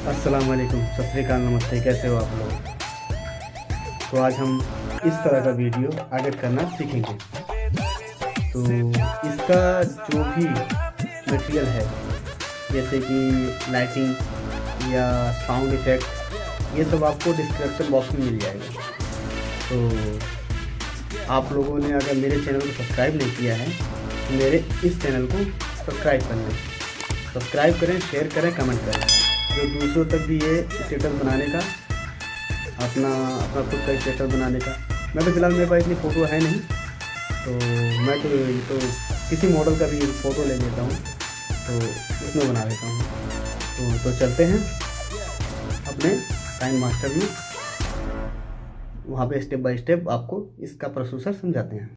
अस्सलाम वालेकुम, सत्रिकाल, नमस्ते। कैसे हो आप लोग? तो आज हम इस तरह का वीडियो एडिट करना सीखेंगे। तो इसका जो भी मटेरियल है, जैसे कि लाइटिंग या साउंड इफ़ेक्ट, ये सब आपको डिस्क्रिप्शन बॉक्स में मिल जाएगा। तो आप लोगों ने अगर मेरे चैनल को सब्सक्राइब नहीं किया है तो मेरे इस चैनल को सब्सक्राइब कर लें। सब्सक्राइब करें, शेयर करें, कमेंट करें, जो दूसरों तक भी ये स्टेटस बनाने का, अपना खुद का स्टेटस बनाने का। मैं तो फिलहाल मेरे पास इतनी फ़ोटो है नहीं, तो मैं तो किसी मॉडल का भी फ़ोटो ले लेता हूँ, तो उसमें बना लेता हूँ। तो चलते हैं अपने काइन मास्टर में, वहाँ पे स्टेप बाय स्टेप आपको इसका प्रोसेसर समझाते हैं।